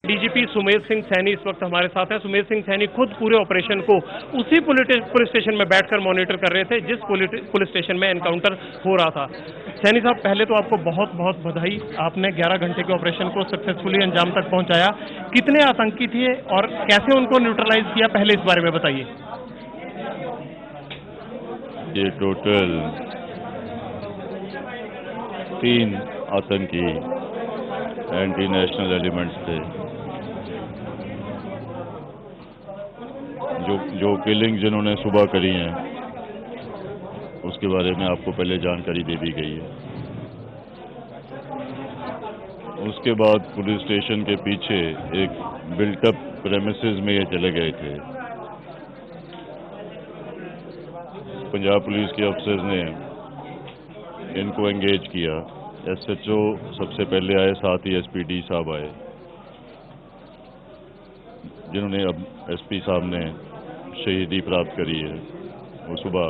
DGP Sumer Singh Saini इस वक्त हमारे साथ हैं। सुमेर सिंह सैनी खुद पूरे ऑपरेशन को उसी पुलिस स्टेशन में बैठकर मॉनिटर कर रहे थे जिस पुलिस स्टेशन में एनकाउंटर हो रहा था। सैनी साहब, पहले तो आपको बहुत बहुत बधाई, आपने 11 घंटे के ऑपरेशन को सक्सेसफुली अंजाम तक पहुंचाया। कितने आतंकी थे और कैसे उनको न्यूट्रलाइज किया, पहले इस बारे में बताइए। ये टोटल 3 आतंकी एंटी नेशनल एलिमेंट्स थे। जो किलिंग जिन्होंने सुबह करी हैं उसके बारे में आपको पहले जानकारी दे दी गई है। उसके बाद पुलिस स्टेशन के पीछे एक बिल्टअप प्रेमिसेस में ये चले गए थे। पंजाब पुलिस के अफसर्स ने इनको एंगेज किया। एसएचओ सबसे पहले आए, साथ ही एसपीडी साहब आए, जिन्होंने अब एसपी साहब ने शहीदी प्राप्त करी है। वो सुबह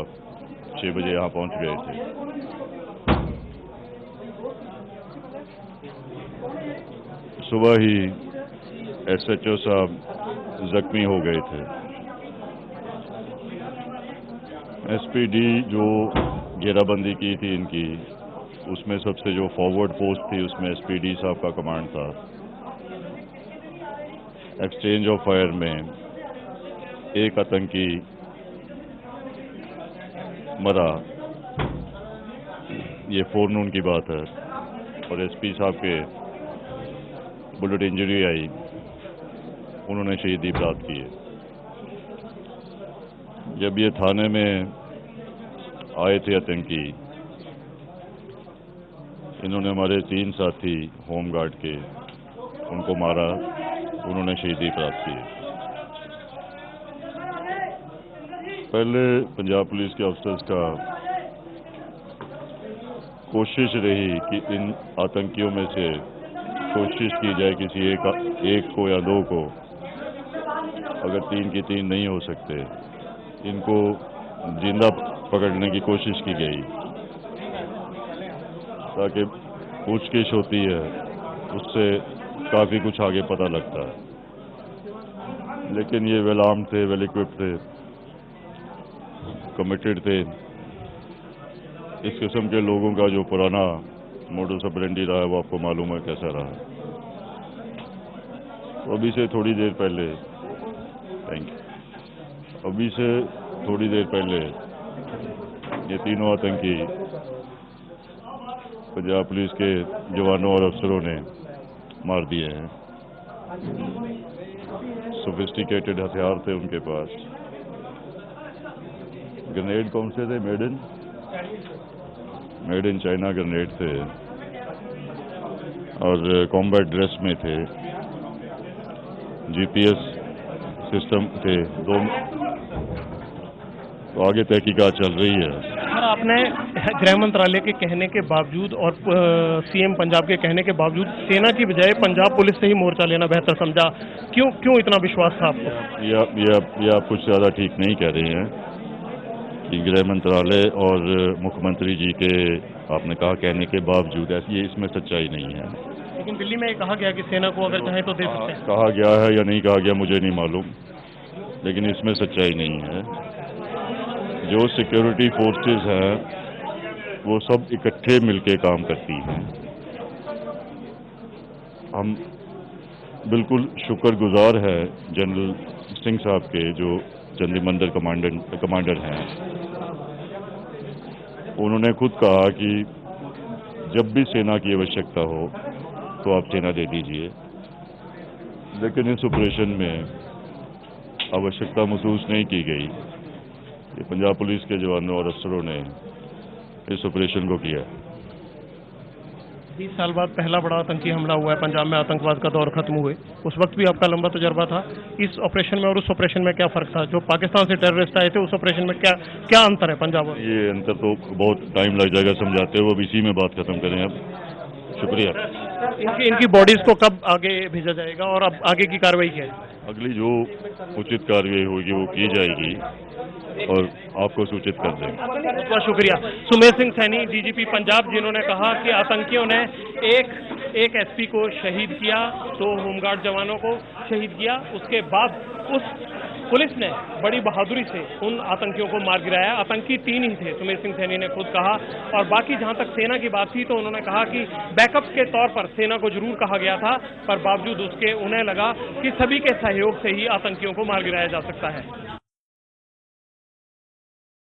6 बजे यहाँ पहुँच गए थे। सुबह ही एसएचओ साहब जख्मी हो गए थे। एसपीडी जो घेराबंदी की थी इनकी, उसमें सबसे जो फॉरवर्ड पोस्ट थी उसमें एसपीडी साहब का कमांड था। एक्सचेंज ऑफ फायर में एक आतंकी मरा, ये फोरनून की बात है, और एसपी साहब के बुलेट इंजरी आई, उन्होंने शहीदी प्राप्त की है। जब ये थाने में आए थे आतंकी, इन्होंने हमारे 3 साथी होमगार्ड के, उनको मारा, उन्होंने शहीदी प्राप्त की। पहले पंजाब पुलिस के अफसर्स का कोशिश रही कि इन आतंकियों में से कोशिश की जाए किसी एक को या 2 को, अगर 3 की 3 नहीं हो सकते, इनको जिंदा पकड़ने की कोशिश की गई, ताकि पूछगिछ होती है उससे काफ़ी कुछ आगे पता लगता है। लेकिन ये वेल आर्म्ड थे, वेल इक्विप्ड थे, कमिटेड थे। इस किस्म के लोगों का जो पुराना मोडस ऑपरेंडी रहा है वो आपको मालूम है कैसा रहा है। तो अभी से थोड़ी देर पहले ये तीनों आतंकी पंजाब पुलिस के जवानों और अफसरों ने मार दिए हैं। सोफिस्टिकेटेड हथियार थे उनके पास। ग्रेनेड कौन से थे? मेड इन चाइना ग्रेनेड थे, और कॉम्बैट ड्रेस में थे। जीपीएस सिस्टम थे 2। तो आगे तहकीकात चल रही है। सर, आपने गृह मंत्रालय के कहने के बावजूद और सीएम पंजाब के कहने के बावजूद सेना की बजाय पंजाब पुलिस से ही मोर्चा लेना बेहतर समझा। क्यों इतना विश्वास था आपको? ये आप कुछ ज़्यादा ठीक नहीं कह रहे हैं कि गृह मंत्रालय और मुख्यमंत्री जी के, आपने कहा कहने के बावजूद, ऐसी इसमें सच्चाई नहीं है। लेकिन दिल्ली में कहा गया कि सेना को अगर चाहे तो दे सकते हैं। कहा गया है या नहीं कहा गया मुझे नहीं मालूम, लेकिन इसमें सच्चाई नहीं है। जो सिक्योरिटी फोर्सेस हैं वो सब इकट्ठे मिलके काम करती हैं। हम बिल्कुल शुक्रगुजार है जनरल सिंह साहब के, जो चंडीमंदिर कमांडर हैं। उन्होंने खुद कहा कि जब भी सेना की आवश्यकता हो तो आप सेना दे दीजिए, लेकिन इस ऑपरेशन में आवश्यकता महसूस नहीं की गई। ये पंजाब पुलिस के जवानों और अफसरों ने इस ऑपरेशन को किया। 20 साल बाद पहला बड़ा आतंकी हमला हुआ है पंजाब में, आतंकवाद का दौर खत्म हुए। उस वक्त भी आपका लंबा तजर्बा था। इस ऑपरेशन में और उस ऑपरेशन में क्या फर्क था? जो पाकिस्तान से टेररिस्ट आए थे, उस ऑपरेशन में क्या अंतर है पंजाब और? ये अंतर तो बहुत टाइम लग जाएगा समझाते हुए, अब इसी में बात खत्म करें अब। शुक्रिया। इनकी बॉडीज को कब आगे भेजा जाएगा और अब आगे की कार्रवाई क्या है? अगली जो उचित कार्रवाई होगी वो की जाएगी और आपको सूचित कर देंगे। बहुत शुक्रिया। सुमेर सिंह सैनी, डीजीपी पंजाब, जिन्होंने कहा कि आतंकियों ने एक एक एसपी को शहीद किया, 2 होमगार्ड जवानों को शहीद किया। उसके बाद उस पुलिस ने बड़ी बहादुरी से उन आतंकियों को मार गिराया। आतंकी 3 ही थे, सुमेर सिंह सैनी ने खुद कहा। और बाकी जहां तक सेना की बात थी तो उन्होंने कहा कि बैकअप के तौर पर सेना को जरूर कहा गया था, पर बावजूद उसके उन्हें लगा कि सभी के सहयोग से ही आतंकियों को मार गिराया जा सकता है।